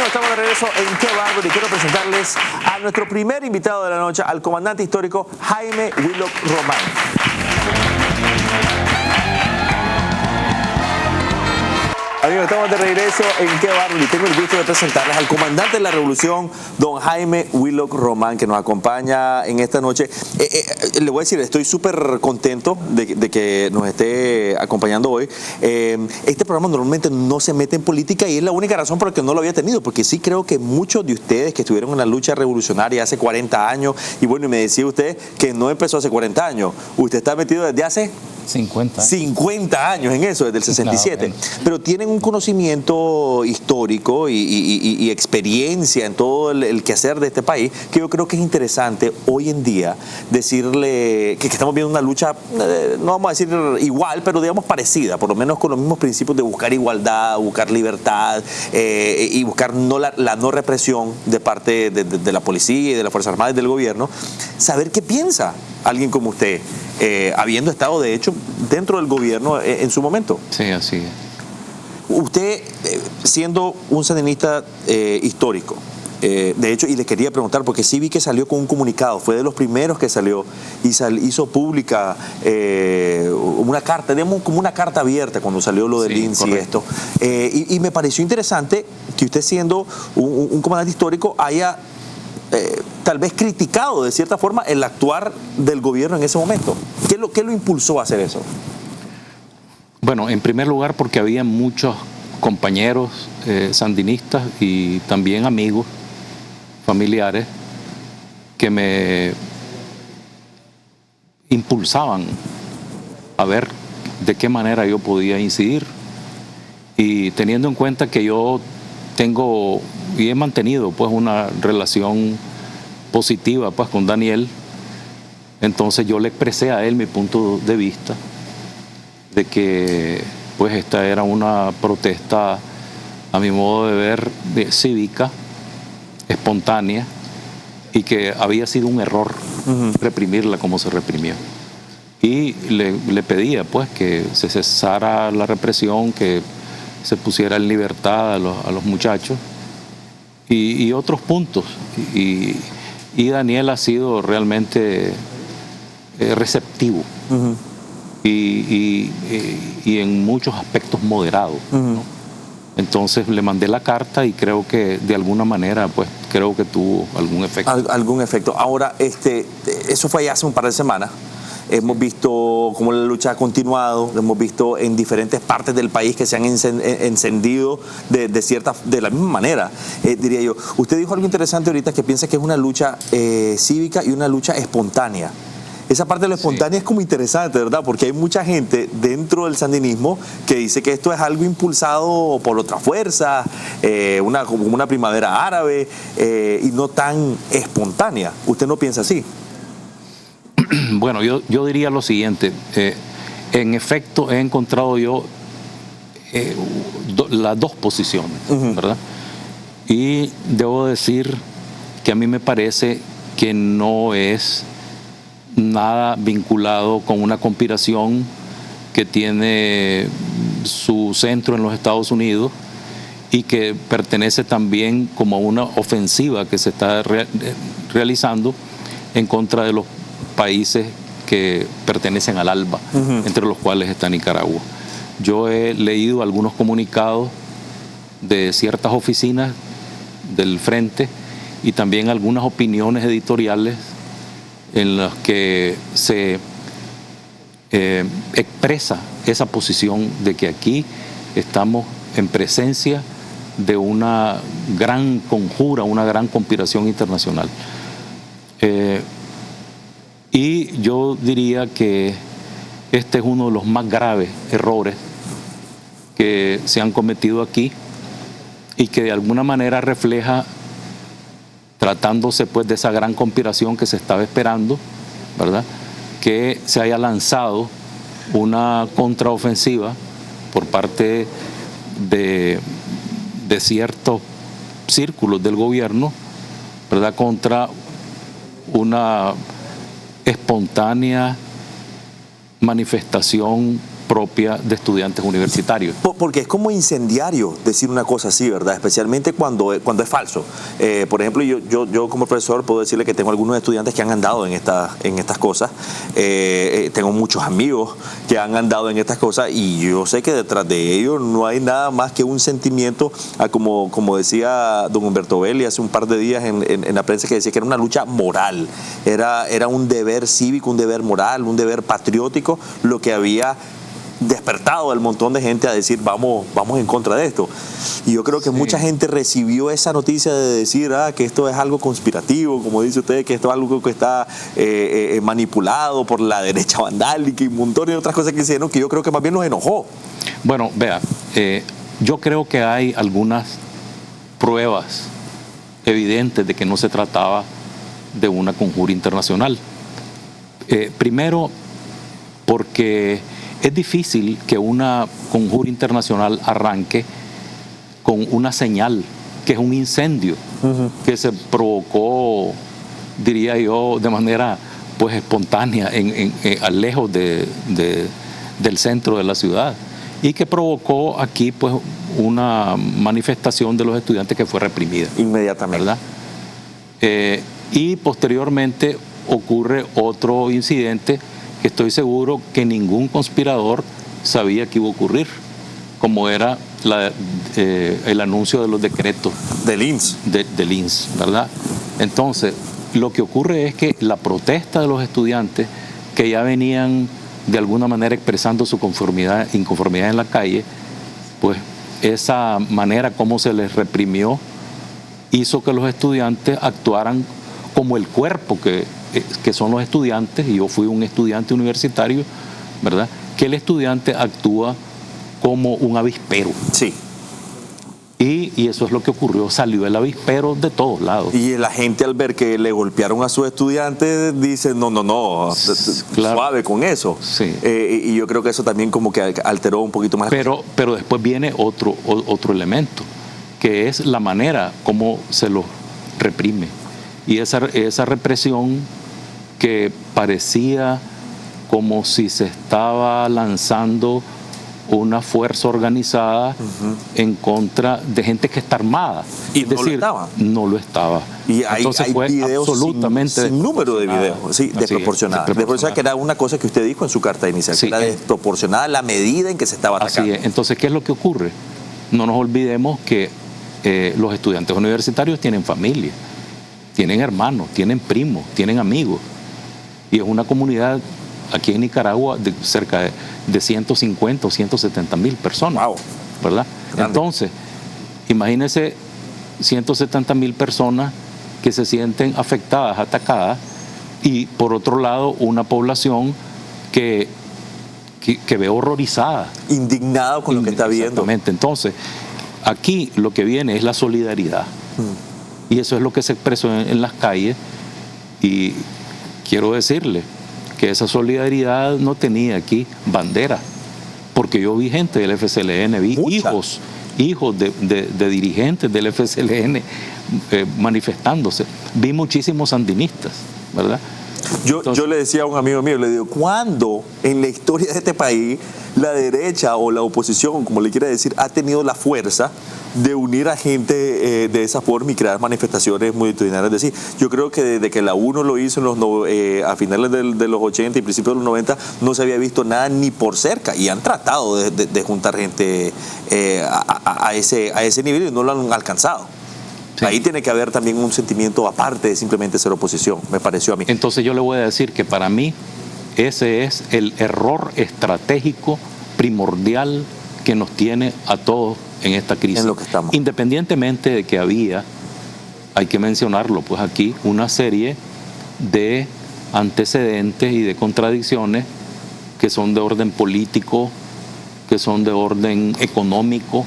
Amigos, estamos de regreso en Qué Bárbaro y quiero presentarles a nuestro primer invitado de la noche, al comandante histórico Jaime Willock Román. Amigos, estamos de regreso en Qué Bárbaro y tengo el gusto de presentarles al comandante de la revolución, don Jaime Willock Román, que nos acompaña en esta noche. Le voy a decir, estoy súper contento de que nos esté acompañando hoy. Este programa normalmente no se mete en política y es la única razón por la que no lo había tenido, porque sí creo que muchos de ustedes que estuvieron en la lucha revolucionaria hace 40 años, y bueno, y me decía usted que no empezó hace 40 años, usted está metido desde hace 50 años en eso, desde el 67. No, pero tienen un conocimiento histórico y experiencia en todo el quehacer de este país, que yo creo que es interesante hoy en día decirle que estamos viendo una lucha, no vamos a decir igual, pero digamos parecida, por lo menos con los mismos principios de buscar igualdad, buscar libertad y buscar la no represión de parte de la policía y de las Fuerzas Armadas y del gobierno. Saber qué piensa alguien como usted, habiendo estado de hecho dentro del gobierno en su momento. Sí, así es. Usted, siendo un sandinista histórico, de hecho, y le quería preguntar, porque sí vi que salió con un comunicado, fue de los primeros que salió y hizo pública una carta, digamos, como una carta abierta cuando salió lo del INSS y esto. Y me pareció interesante que usted, siendo un comandante histórico, haya tal vez criticado de cierta forma el actuar del gobierno en ese momento. ¿Qué lo impulsó a hacer eso? Bueno, en primer lugar porque había muchos compañeros sandinistas y también amigos, familiares, que me impulsaban a ver de qué manera yo podía incidir. Y teniendo en cuenta que yo tengo y he mantenido pues una relación positiva pues con Daniel, entonces yo le expresé a él mi punto de vista de que pues esta era una protesta, a mi modo de ver, cívica, espontánea, y que había sido un error reprimirla como se reprimió. Y le pedía pues que se cesara la represión, que se pusiera en libertad a los muchachos y otros puntos. Y Daniel ha sido realmente receptivo y en muchos aspectos moderado, ¿no? Entonces le mandé la carta y creo que de alguna manera pues creo que tuvo algún efecto. Algún efecto. Ahora, eso fue ya hace un par de semanas. Hemos visto cómo la lucha ha continuado, hemos visto en diferentes partes del país que se han encendido de la misma manera, diría yo. Usted dijo algo interesante ahorita, que piensa que es una lucha cívica y una lucha espontánea. Esa parte de lo espontánea es como interesante, ¿verdad? Porque hay mucha gente dentro del sandinismo que dice que esto es algo impulsado por otra fuerza, como una primavera árabe, y no tan espontánea. ¿Usted no piensa así? Bueno, yo diría lo siguiente. En efecto, he encontrado yo las dos posiciones, ¿verdad? Y debo decir que a mí me parece que no es nada vinculado con una conspiración que tiene su centro en los Estados Unidos y que pertenece también como a una ofensiva que se está realizando en contra de los países que pertenecen al ALBA, entre los cuales está Nicaragua. Yo he leído algunos comunicados de ciertas oficinas del frente y también algunas opiniones editoriales en las que se expresa esa posición de que aquí estamos en presencia de una gran conjura, una gran conspiración internacional. Y yo diría que este es uno de los más graves errores que se han cometido aquí y que de alguna manera refleja, tratándose pues de esa gran conspiración que se estaba esperando, ¿verdad?, que se haya lanzado una contraofensiva por parte de ciertos círculos del gobierno, ¿verdad?, contra una espontánea manifestación propia de estudiantes universitarios. Porque es como incendiario decir una cosa así, ¿verdad? Especialmente cuando es falso. Por ejemplo, yo como profesor puedo decirle que tengo algunos estudiantes que han andado en estas cosas. Tengo muchos amigos que han andado en estas cosas y yo sé que detrás de ellos no hay nada más que un sentimiento, como decía don Humberto Belli hace un par de días en la prensa, que decía que era una lucha moral. Era un deber cívico, un deber moral, un deber patriótico, lo que había despertado al montón de gente a decir vamos en contra de esto. Y yo creo que mucha gente recibió esa noticia de decir que esto es algo conspirativo, como dice usted, que esto es algo que está manipulado por la derecha vandálica y un montón de otras cosas que hicieron, que yo creo que más bien los enojó. Bueno, vea, yo creo que hay algunas pruebas evidentes de que no se trataba de una conjura internacional. Primero, porque es difícil que una conjura internacional arranque con una señal, que es un incendio, que se provocó, diría yo, de manera pues espontánea, lejos del centro de la ciudad, y que provocó aquí pues una manifestación de los estudiantes que fue reprimida. Inmediatamente. ¿Verdad? Y posteriormente ocurre otro incidente que estoy seguro que ningún conspirador sabía que iba a ocurrir, como era el anuncio de los decretos del INS. Del INS, ¿verdad? Entonces, lo que ocurre es que la protesta de los estudiantes, que ya venían de alguna manera expresando su inconformidad en la calle, pues esa manera como se les reprimió hizo que los estudiantes actuaran como el cuerpo que son los estudiantes, y yo fui un estudiante universitario, ¿verdad? Que el estudiante actúa como un avispero. Sí. Y eso es lo que ocurrió, salió el avispero de todos lados. Y la gente, al ver que le golpearon a sus estudiantes, dice, no, claro, suave con eso. Sí. Y yo creo que eso también como que alteró un poquito más. Pero después viene otro elemento, que es la manera como se los reprime. Y esa represión que parecía como si se estaba lanzando una fuerza organizada en contra de gente que está armada. Y es decir, no lo estaba. Y hay fue videos absolutamente sin número de videos, sí, desproporcionada. Que era una cosa que usted dijo en su carta inicial, sí, que era desproporcionada la medida en que se estaba atacando. Así es. Entonces, ¿qué es lo que ocurre? No nos olvidemos que los estudiantes universitarios tienen familia, tienen hermanos, tienen primos, tienen amigos. Y es una comunidad aquí en Nicaragua de cerca de 150 o 170 mil personas. Wow. ¿Verdad? Grande. Entonces, imagínense 170 mil personas que se sienten afectadas, atacadas, y por otro lado una población que ve horrorizada. Indignado con lo que está viendo. Exactamente. Entonces, aquí lo que viene es la solidaridad. Y eso es lo que se expresó en las calles, y quiero decirle que esa solidaridad no tenía aquí bandera, porque yo vi gente del FCLN, vi hijos de dirigentes del FCLN manifestándose, vi muchísimos sandinistas, ¿verdad? Yo le decía a un amigo mío, le digo, ¿cuándo en la historia de este país la derecha o la oposición, como le quiera decir, ha tenido la fuerza de unir a gente de esa forma y crear manifestaciones multitudinarias? Es decir, yo creo que desde que la UNO lo hizo a finales de los 80 y principios de los 90, no se había visto nada ni por cerca, y han tratado de juntar gente a ese nivel y no lo han alcanzado. Sí. Ahí tiene que haber también un sentimiento aparte de simplemente ser oposición, me pareció a mí. Entonces yo le voy a decir que para mí ese es el error estratégico primordial que nos tiene a todos en esta crisis. En lo que estamos. Independientemente de que había, hay que mencionarlo, pues aquí una serie de antecedentes y de contradicciones que son de orden político, que son de orden económico,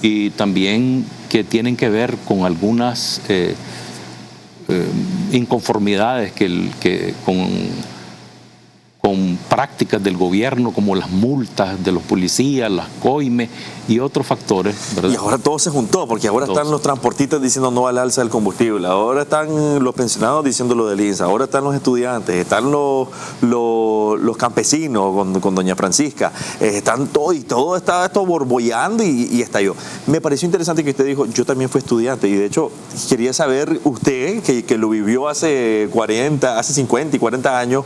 y también que tienen que ver con algunas inconformidades con prácticas del gobierno, como las multas de los policías, las coimes y otros factores, ¿verdad? Y ahora todo se juntó, porque ahora están los transportistas diciendo no al alza del combustible, ahora están los pensionados diciendo lo del INSA, ahora están los estudiantes, están los campesinos con doña Francisca, están todo, y todo está esto borbollando y estalló. Me pareció interesante que usted dijo, yo también fui estudiante, y de hecho quería saber usted, que lo vivió hace 50 y 40 años,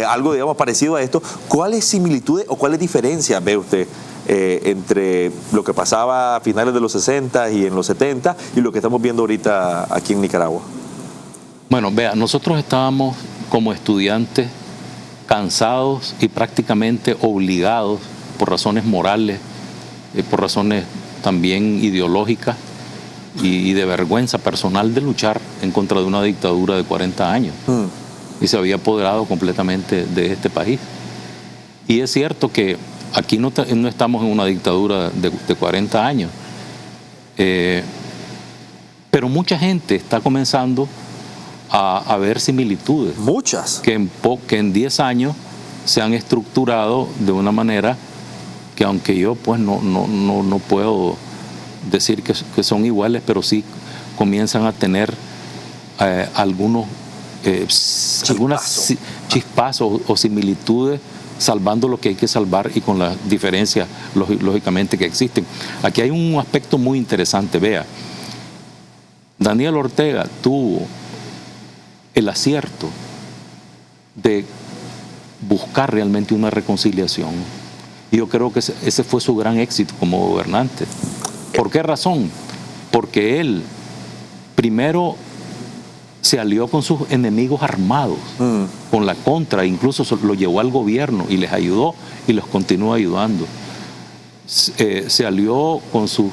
algo digamos parecido a esto, ¿cuáles similitudes o cuáles diferencias ve usted entre lo que pasaba a finales de los 60 y en los 70 y lo que estamos viendo ahorita aquí en Nicaragua? Bueno, vea, nosotros estábamos como estudiantes cansados y prácticamente obligados por razones morales, por razones también ideológicas y de vergüenza personal de luchar en contra de una dictadura de 40 años. Y se había apoderado completamente de este país. Y es cierto que aquí no estamos en una dictadura de 40 años, pero mucha gente está comenzando a ver similitudes. Muchas. Que en 10 años se han estructurado de una manera que, aunque yo pues no puedo decir que son iguales, pero sí comienzan a tener algunas chispazos o similitudes, salvando lo que hay que salvar y con las diferencias lógicamente que existen. Aquí hay un aspecto muy interesante. Vea, Daniel Ortega tuvo el acierto de buscar realmente una reconciliación, y yo creo que ese fue su gran éxito como gobernante. ¿Por qué razón? Porque él primero se alió con sus enemigos armados, con la contra, incluso lo llevó al gobierno y les ayudó y los continúa ayudando. Se alió con sus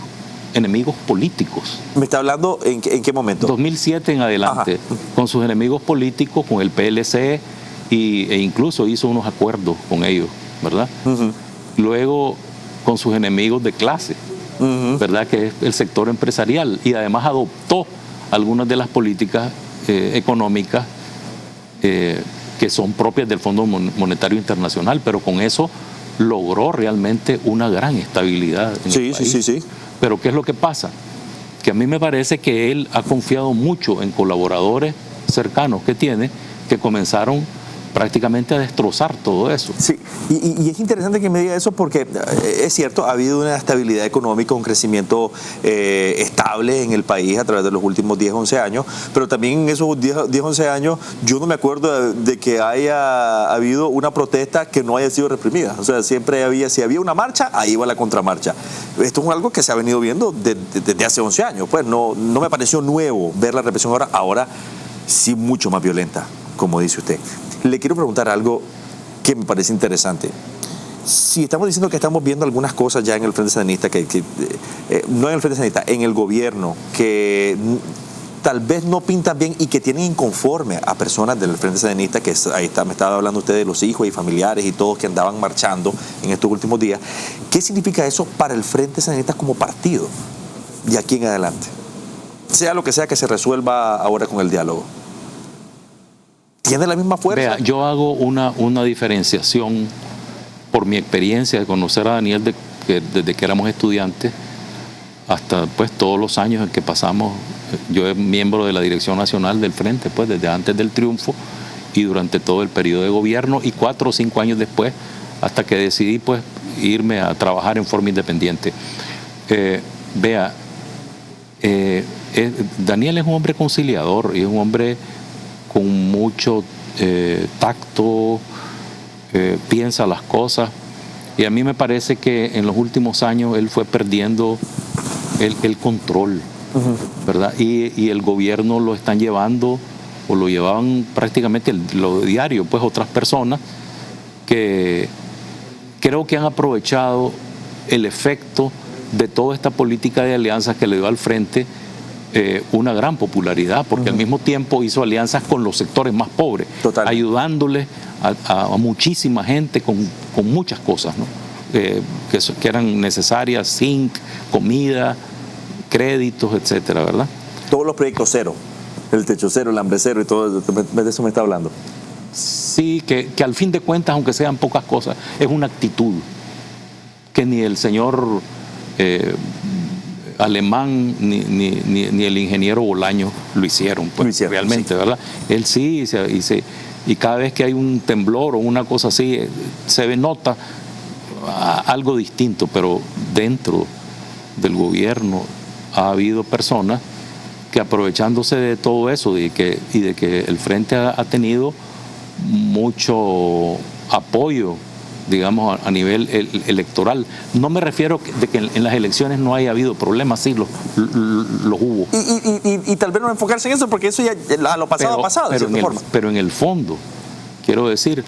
enemigos políticos. ¿Me está hablando en qué momento? 2007 en adelante. Ajá. Con sus enemigos políticos, con el PLC, e incluso hizo unos acuerdos con ellos, ¿verdad? Luego con sus enemigos de clase, ¿verdad? Que es el sector empresarial, y además adoptó algunas de las políticas económicas que son propias del Fondo Monetario Internacional, pero con eso logró realmente una gran estabilidad en el país. Sí. Pero ¿qué es lo que pasa? Que a mí me parece que él ha confiado mucho en colaboradores cercanos que tiene, que comenzaron prácticamente a destrozar todo eso. Sí, y es interesante que me diga eso, porque es cierto, ha habido una estabilidad económica, un crecimiento estable en el país a través de los últimos 10, 11 años, pero también en esos 10, 11 años yo no me acuerdo de que haya habido una protesta que no haya sido reprimida. O sea, siempre si había una marcha, ahí va la contramarcha. Esto es algo que se ha venido viendo desde hace 11 años. Pues no me pareció nuevo ver la represión ahora sí mucho más violenta, como dice usted. Le quiero preguntar algo que me parece interesante. Si estamos diciendo que estamos viendo algunas cosas ya en el Frente Sandinista, no en el Frente Sandinista, en el gobierno, que tal vez no pintan bien y que tienen inconforme a personas del Frente Sandinista, que ahí está, me estaba hablando usted de los hijos y familiares y todos que andaban marchando en estos últimos días, ¿qué significa eso para el Frente Sandinista como partido de aquí en adelante? Sea lo que sea que se resuelva ahora con el diálogo. ¿Tiene la misma fuerza? Vea, yo hago una diferenciación por mi experiencia de conocer a Daniel desde que éramos estudiantes hasta pues todos los años en que pasamos. Yo era miembro de la Dirección Nacional del Frente, pues desde antes del triunfo y durante todo el periodo de gobierno, y 4 o 5 años después, hasta que decidí pues irme a trabajar en forma independiente. Vea, Daniel es un hombre conciliador y es un hombre con mucho tacto, piensa las cosas, y a mí me parece que en los últimos años él fue perdiendo el control, ¿verdad? Y el gobierno lo están llevando, o lo llevaban prácticamente lo diario, pues otras personas que creo que han aprovechado el efecto de toda esta política de alianzas que le dio al frente una gran popularidad, porque al mismo tiempo hizo alianzas con los sectores más pobres, ayudándole a muchísima gente con muchas cosas, ¿no? que eran necesarias: zinc, comida, créditos, etcétera, ¿verdad? Todos los proyectos cero, el techo cero, el hambre cero y todo eso me está hablando. Sí, que al fin de cuentas, aunque sean pocas cosas, es una actitud que ni el señor Alemán ni el ingeniero Bolaño lo hicieron, pues, realmente, sí. ¿Verdad? Él sí, y cada vez que hay un temblor o una cosa así, se nota algo distinto, pero dentro del gobierno ha habido personas que, aprovechándose de todo eso y de que el Frente ha tenido mucho apoyo, digamos, a nivel electoral. No me refiero de que en las elecciones no haya habido problemas, sí, los hubo. Y tal vez no enfocarse en eso, porque eso ya a lo pasado ha pasado, de cierta forma. Pero en el fondo, quiero decir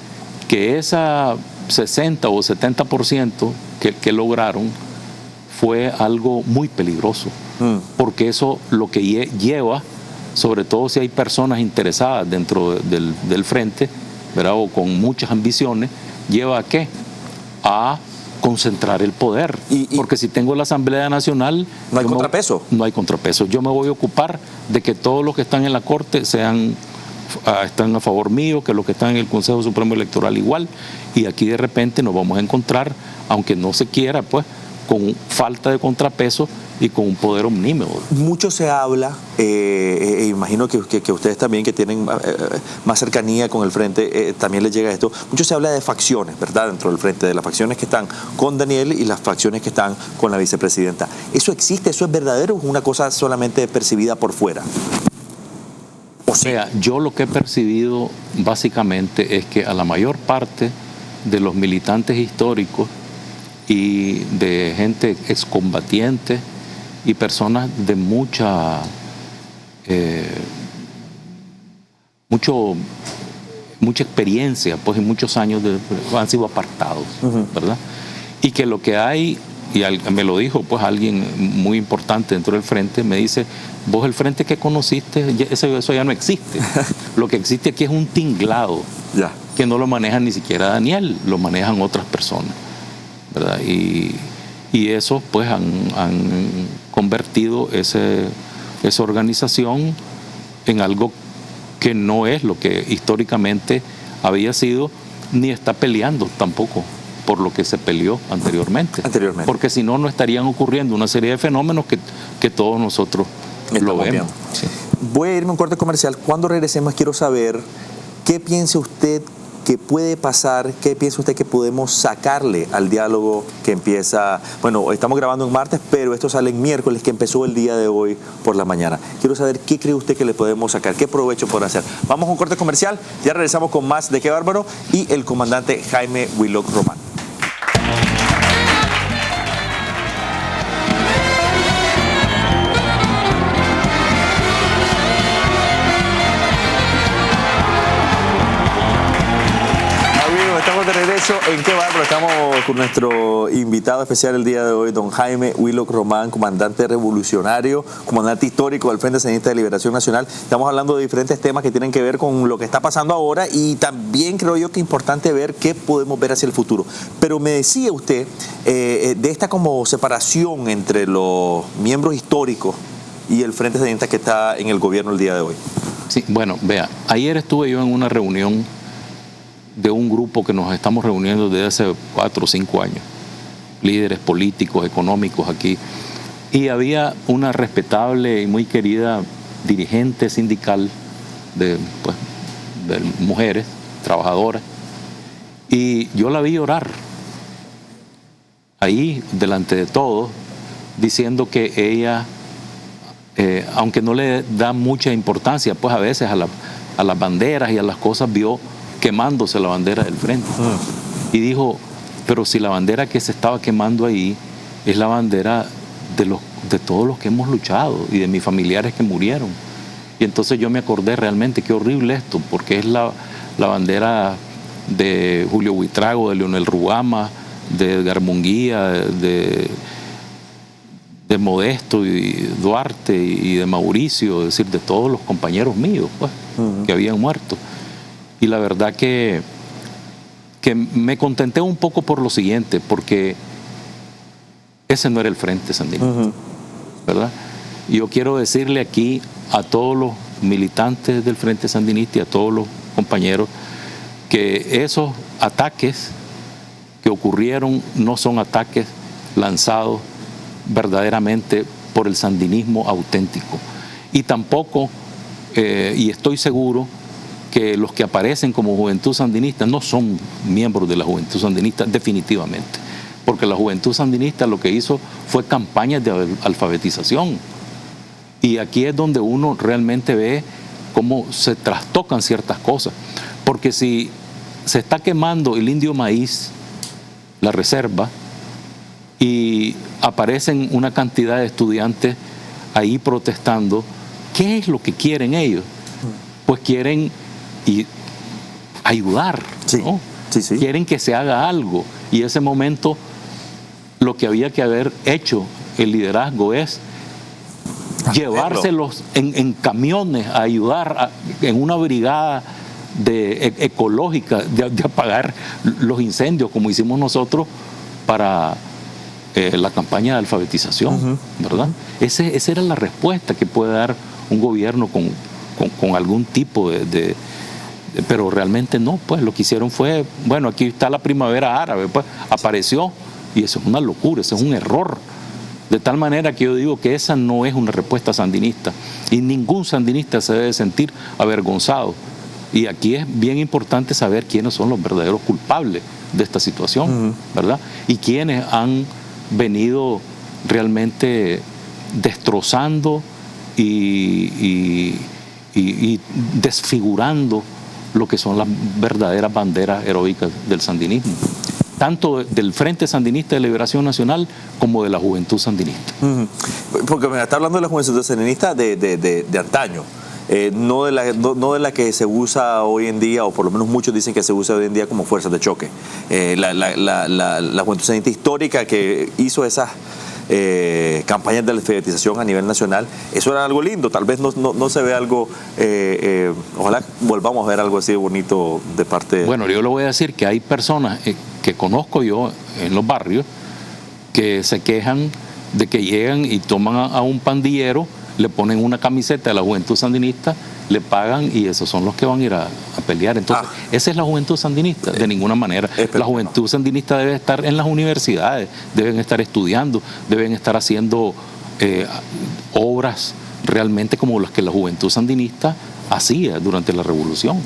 que esa 60 o 70% que lograron fue algo muy peligroso, porque eso lo que lleva, sobre todo si hay personas interesadas dentro del frente, ¿verdad?, o con muchas ambiciones, lleva a ¿qué? A concentrar el poder. Porque si tengo la Asamblea Nacional... No hay contrapeso. No hay contrapeso. Yo me voy a ocupar de que todos los que están en la Corte están a favor mío, que los que están en el Consejo Supremo Electoral igual, y aquí de repente nos vamos a encontrar, aunque no se quiera, pues, con falta de contrapeso y con un poder omnímodo. Mucho se habla, imagino que ustedes también, que tienen más cercanía con el Frente, también les llega esto. Mucho se habla de facciones, ¿verdad?, dentro del Frente, de las facciones que están con Daniel y las facciones que están con la vicepresidenta. ¿Eso existe? ¿Eso es verdadero o es una cosa solamente percibida por fuera? O sea, yo lo que he percibido básicamente es que a la mayor parte de los militantes históricos y de gente excombatiente y personas de mucha experiencia, pues, en muchos años han sido apartados, ¿verdad? Y que lo que hay, y me lo dijo pues alguien muy importante dentro del Frente, me dice: vos el Frente que conociste, eso ya no existe. Lo que existe aquí es un tinglado, que no lo manejan ni siquiera Daniel, lo manejan otras personas, ¿verdad? Y eso pues han convertido esa organización en algo que no es lo que históricamente había sido, ni está peleando tampoco por lo que se peleó anteriormente. Porque si no, no estarían ocurriendo una serie de fenómenos que todos nosotros lo vemos. Sí. Voy a irme a un corte comercial. Cuando regresemos quiero saber qué piensa usted que puede pasar, qué piensa usted que podemos sacarle al diálogo que empieza, bueno, estamos grabando en martes, pero esto sale en miércoles, que empezó el día de hoy por la mañana. Quiero saber qué cree usted que le podemos sacar, qué provecho podrá hacer. Vamos a un corte comercial, ya regresamos con más de Qué Bárbaro y el comandante Jaime Willock Román. De regreso en Qué Bárbaro. Estamos con nuestro invitado especial el día de hoy, don Jaime Willock Román, comandante revolucionario, comandante histórico del Frente Sandinista de Liberación Nacional. Estamos hablando de diferentes temas que tienen que ver con lo que está pasando ahora, y también creo yo que es importante ver qué podemos ver hacia el futuro. Pero me decía usted de esta como separación entre los miembros históricos y el Frente Sandinista que está en el gobierno el día de hoy. Sí, bueno, vea, ayer estuve yo en una reunión de un grupo que nos estamos reuniendo desde hace 4 o 5 años, líderes políticos, económicos aquí, y había una respetable y muy querida dirigente sindical de mujeres trabajadoras, y yo la vi llorar ahí delante de todos, diciendo que ella, aunque no le da mucha importancia pues a veces a las banderas y a las cosas, vio quemándose la bandera del Frente. Y dijo: pero si la bandera que se estaba quemando ahí es la bandera de todos los que hemos luchado y de mis familiares que murieron. Y entonces yo me acordé realmente qué horrible esto, porque es la bandera de Julio Buitrago, de Leonel Rugama, de Edgar Munguía, de Modesto y Duarte y de Mauricio, es decir, de todos los compañeros míos pues, que habían muerto. Y la verdad que me contenté un poco por lo siguiente, porque ese no era el Frente Sandinista, ¿verdad? Y yo quiero decirle aquí a todos los militantes del Frente Sandinista y a todos los compañeros que esos ataques que ocurrieron no son ataques lanzados verdaderamente por el sandinismo auténtico. Y tampoco, y estoy seguro, que los que aparecen como Juventud Sandinista no son miembros de la Juventud Sandinista definitivamente, porque la Juventud Sandinista lo que hizo fue campañas de alfabetización, y aquí es donde uno realmente ve cómo se trastocan ciertas cosas, porque si se está quemando el indio maíz, la reserva, y aparecen una cantidad de estudiantes ahí protestando, ¿qué es lo que quieren ellos? Pues quieren ayudar, ¿no? Sí. Quieren que se haga algo, y ese momento lo que había que haber hecho el liderazgo es llevárselos en camiones a ayudar en una brigada ecológica de apagar los incendios, como hicimos nosotros para la campaña de alfabetización, ¿verdad? Esa era la respuesta que puede dar un gobierno con algún tipo pero realmente no, pues lo que hicieron fue, bueno, aquí está la primavera árabe, pues apareció, y eso es una locura, eso es un error. De tal manera que yo digo que esa no es una respuesta sandinista, y ningún sandinista se debe sentir avergonzado. Y aquí es bien importante saber quiénes son los verdaderos culpables de esta situación, ¿verdad? Y quiénes han venido realmente destrozando y desfigurando lo que son las verdaderas banderas heroicas del sandinismo, tanto del Frente Sandinista de Liberación Nacional como de la Juventud Sandinista. Porque me está hablando de la Juventud Sandinista de antaño, no de la que se usa hoy en día, o por lo menos muchos dicen que se usa hoy en día como fuerzas de choque. La Juventud Sandinista histórica que hizo esas campañas de alfabetización a nivel nacional, eso era algo lindo. Tal vez no se ve algo, ojalá volvamos a ver algo así de bonito de parte. Bueno, yo le voy a decir que hay personas que conozco yo en los barrios que se quejan de que llegan y toman a un pandillero, le ponen una camiseta de la Juventud Sandinista, le pagan, y esos son los que van a ir a pelear. Entonces, esa es la Juventud Sandinista, de ninguna manera. La Juventud Sandinista debe estar en las universidades, deben estar estudiando, deben estar haciendo obras realmente como las que la Juventud Sandinista hacía durante la Revolución.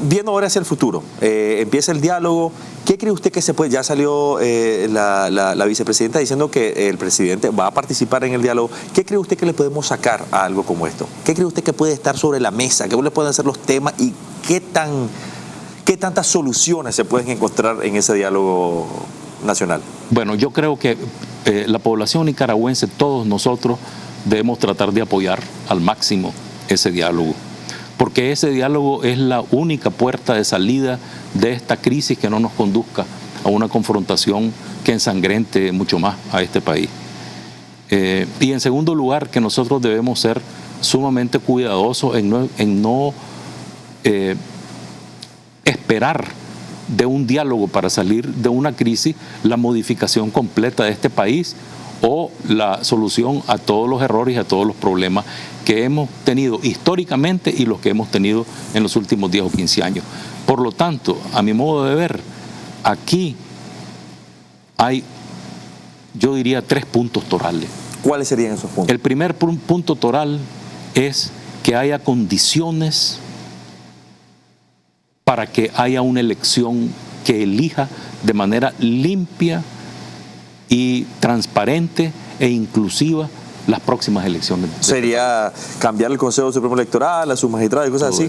Viendo ahora hacia el futuro, empieza el diálogo. ¿Qué cree usted que se puede? Ya salió la vicepresidenta diciendo que el presidente va a participar en el diálogo. ¿Qué cree usted que le podemos sacar a algo como esto? ¿Qué cree usted que puede estar sobre la mesa? ¿Qué le pueden ser los temas? ¿Y qué tantas soluciones se pueden encontrar en ese diálogo nacional? Bueno, yo creo que la población nicaragüense, todos nosotros, debemos tratar de apoyar al máximo ese diálogo, porque ese diálogo es la única puerta de salida de esta crisis que no nos conduzca a una confrontación que ensangrente mucho más a este país. Y en segundo lugar, que nosotros debemos ser sumamente cuidadosos en no esperar de un diálogo para salir de una crisis la modificación completa de este país o la solución a todos los errores y a todos los problemas que hemos tenido históricamente y los que hemos tenido en los últimos 10 o 15 años. Por lo tanto, a mi modo de ver, aquí hay, yo diría, 3 puntos torales. ¿Cuáles serían esos puntos? El primer punto toral es que haya condiciones para que haya una elección que elija de manera limpia y transparente e inclusiva las próximas elecciones. Sería cambiar el Consejo Supremo Electoral, a sus magistrados y cosas así.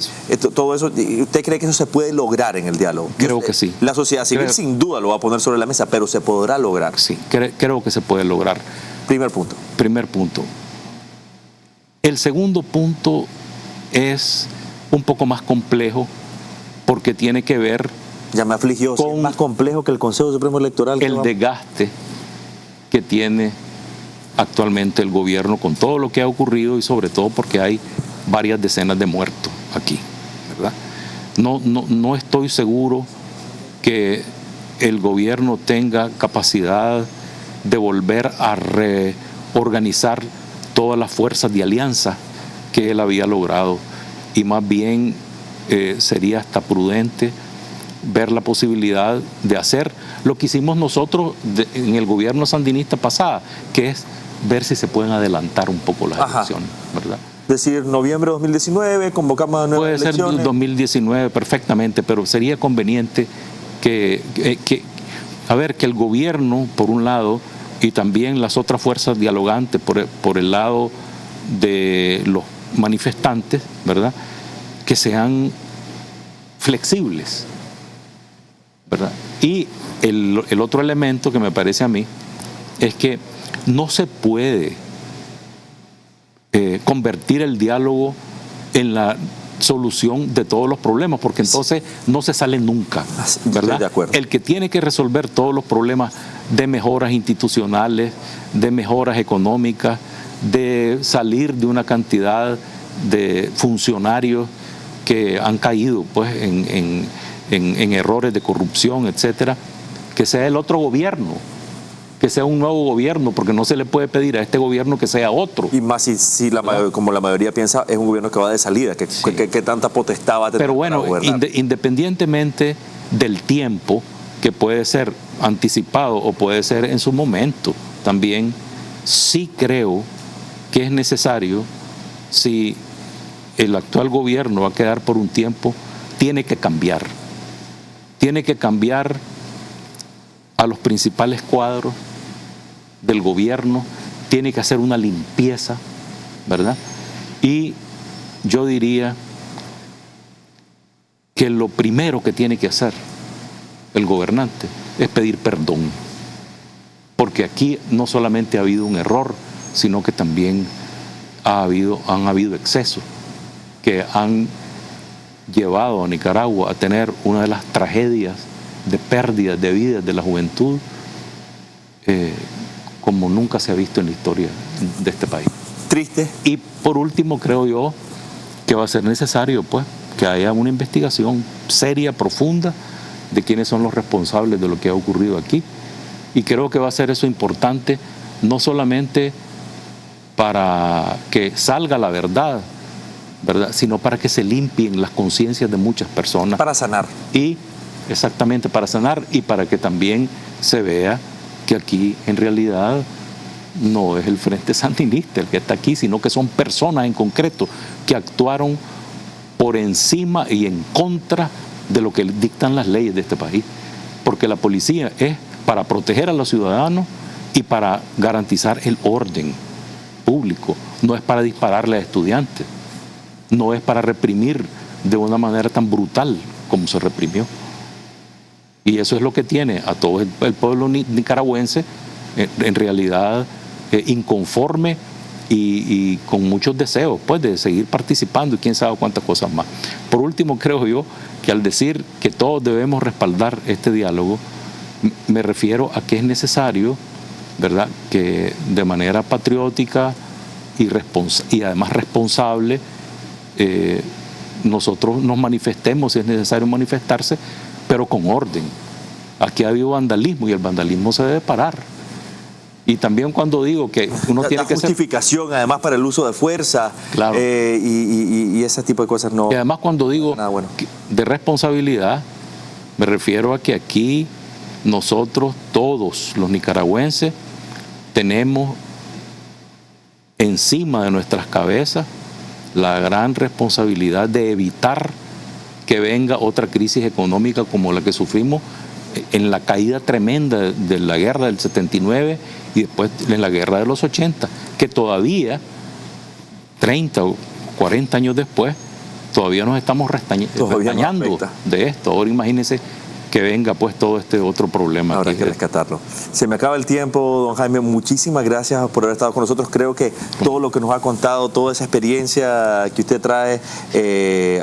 Todo eso, ¿usted cree que eso se puede lograr en el diálogo? Creo que sí. La sociedad civil sin duda lo va a poner sobre la mesa, pero se podrá lograr. Sí, creo que se puede lograr. Primer punto. Primer punto. El segundo punto es un poco más complejo porque tiene que ver ya me afligió, con es más complejo que el Consejo Supremo Electoral. El desgaste que tiene actualmente el gobierno con todo lo que ha ocurrido y sobre todo porque hay varias decenas de muertos aquí, ¿verdad? No estoy seguro que el gobierno tenga capacidad de volver a reorganizar todas las fuerzas de alianza que él había logrado, y más bien sería hasta prudente ver la posibilidad de hacer lo que hicimos nosotros en el gobierno sandinista pasada, que es ver si se pueden adelantar un poco las elecciones, ¿verdad? Decir, noviembre de 2019, convocamos a nuevas elecciones. Puede ser 2019 perfectamente, pero sería conveniente que el gobierno, por un lado, y también las otras fuerzas dialogantes por el lado de los manifestantes, ¿verdad?, que sean flexibles, ¿verdad? Y el otro elemento que me parece a mí es que no se puede convertir el diálogo en la solución de todos los problemas, porque entonces no se sale nunca, ¿verdad? Estoy de acuerdo. El que tiene que resolver todos los problemas de mejoras institucionales, de mejoras económicas, de salir de una cantidad de funcionarios que han caído pues en errores de corrupción, etcétera, que sea el otro gobierno, que sea un nuevo gobierno, porque no se le puede pedir a este gobierno que sea otro. Y más si como la mayoría piensa, es un gobierno que va de salida, que tanta potestad va a tener. Pero bueno, independientemente del tiempo, que puede ser anticipado o puede ser en su momento, también sí creo que es necesario, si el actual gobierno va a quedar por un tiempo, tiene que cambiar. Tiene que cambiar a los principales cuadros del gobierno, tiene que hacer una limpieza, ¿verdad? Y yo diría que lo primero que tiene que hacer el gobernante es pedir perdón, porque aquí no solamente ha habido un error, sino que también han habido excesos que han llevado a Nicaragua a tener una de las tragedias de pérdidas de vidas de la juventud como nunca se ha visto en la historia de este país. Triste. Y por último, creo yo que va a ser necesario pues que haya una investigación seria, profunda, de quiénes son los responsables de lo que ha ocurrido aquí. Y creo que va a ser eso importante, no solamente para que salga la verdad, ¿verdad?, sino para que se limpien las conciencias de muchas personas. Para sanar. Y exactamente, para sanar, y para que también se vea que aquí en realidad no es el Frente Sandinista el que está aquí, sino que son personas en concreto que actuaron por encima y en contra de lo que dictan las leyes de este país. Porque la policía es para proteger a los ciudadanos y para garantizar el orden público, no es para dispararle a estudiantes, no es para reprimir de una manera tan brutal como se reprimió. Y eso es lo que tiene a todo el pueblo nicaragüense en realidad inconforme y con muchos deseos pues de seguir participando y quién sabe cuántas cosas más. Por último, creo yo que al decir que todos debemos respaldar este diálogo, me refiero a que es necesario, ¿verdad?, que de manera patriótica y además responsable nosotros nos manifestemos si es necesario manifestarse, pero con orden. Aquí ha habido vandalismo y el vandalismo se debe parar. Y también cuando digo que uno tiene que ser... justificación además para el uso de fuerza, claro, y ese tipo de cosas no... Y además cuando digo de responsabilidad, me refiero a que aquí nosotros, todos los nicaragüenses, tenemos encima de nuestras cabezas la gran responsabilidad de evitar que venga otra crisis económica como la que sufrimos en la caída tremenda de la guerra del 79 y después en la guerra de los 80, que todavía, 30 o 40 años después, todavía nos estamos restañando de esto. Ahora imagínense que venga pues todo este otro problema. Habrá que rescatarlo. Se me acaba el tiempo, don Jaime. Muchísimas gracias por haber estado con nosotros. Creo que todo lo que nos ha contado, toda esa experiencia que usted trae,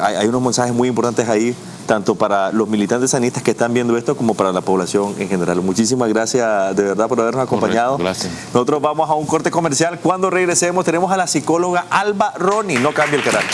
hay unos mensajes muy importantes ahí, tanto para los militantes sanistas que están viendo esto como para la población en general. Muchísimas gracias de verdad por habernos acompañado. Correcto, gracias. Nosotros vamos a un corte comercial. Cuando regresemos tenemos a la psicóloga Alba Ronnie. No cambie el canal.